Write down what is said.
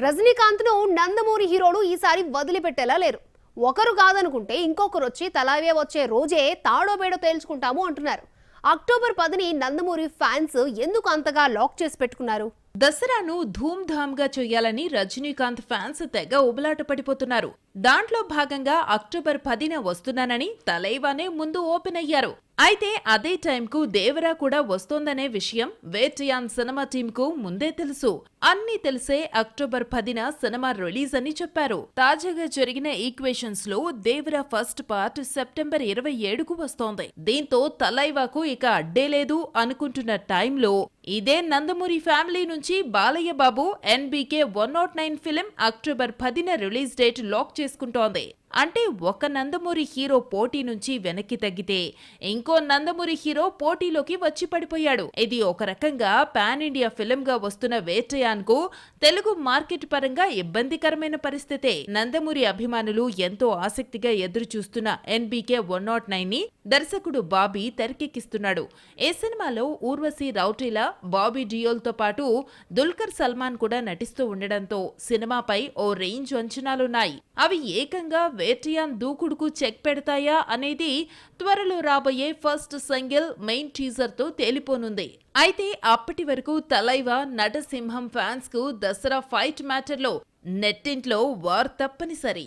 రజనీకాంత్ ను నందమూరి హీరోలు ఈసారి వదిలిపెట్టేలా లేరు. ఒకరు కాదనుకుంటే ఇంకొకరు వచ్చి తలావే వచ్చే రోజే తాడో బేడో తేల్చుకుంటాము అంటున్నారు. అక్టోబర్ 10ని నందమూరి ఫ్యాన్స్ ఎందుకు అంతగా లాక్ చేసి పెట్టుకున్నారు? దసరాను ధూమ్ధామ్గా చేయాలని రజనీకాంత్ ఫ్యాన్స్ తెగ ఉబలాట పడిపోతున్నారు. దాంట్లో భాగంగా అక్టోబర్ 10న వస్తున్నానని తలైవానే ముందు ఓపెన్ అయ్యారు. అయితే అదే టైంకు దేవరా కూడా వస్తోందనే విషయం వేటయాన్ సినిమా టీంకు ముందే తెలుసు. అన్నీ తెలిసే అక్టోబర్ 10న సినిమా రిలీజ్ అని చెప్పారు. తాజాగా జరిగిన ఈక్వేషన్స్ లో దేవరా ఫస్ట్ పార్ట్ సెప్టెంబర్ 27కు వస్తోంది. దీంతో తలైవాకు ఇక అడ్డే లేదు అనుకుంటున్న టైంలో ఇదే నందమూరి ఫ్యామిలీ నుంచి Balayya Babu NBK 109 film October 10న రిలీజ్ డేట్ లాక్ చేసుకుంటోంది. అంటే ఒక నందమూరి హీరో పోటీ నుంచి వెనక్కి తగ్గితే ఇంకో నందమూరి హీరో పోటీలోకి వచ్చి పడిపోయాడు. ఇది ఒక రకంగా పాన్ ఇండియా ఫిలిం గా వస్తున్న వేటయాన్ కు తెలుగు మార్కెట్ పరంగా ఇబ్బందికరమైన పరిస్థితే. నందమూరి అభిమానులు ఎంతో ఆసక్తిగా ఎదురు చూస్తున్న NBK 109 ని దర్శకుడు బాబీ తెరకెక్కిస్తున్నాడు. ఈ సినిమాలో ఊర్వశి రౌటేలా, బాబీ డియోల్ తో పాటు దుల్కర్ సల్మాన్ కూడా నటిస్తూ ఉండడంతో సినిమాపై ఓ రేంజ్ అంచనాలున్నాయి. అవి ఏకంగా వేటయాన్ దూకుడుకు చెక్ పెడతాయా అనేది త్వరలో రాబోయే ఫస్ట్ సింగిల్ మెయిన్ టీజర్ తో తేలిపోనుంది. అయితే అప్పటి వరకు తలైవా నటసింహం ఫ్యాన్స్ కు దసరా ఫైట్ మ్యాటర్లో నెట్టింట్లో వార్ తప్పనిసరి.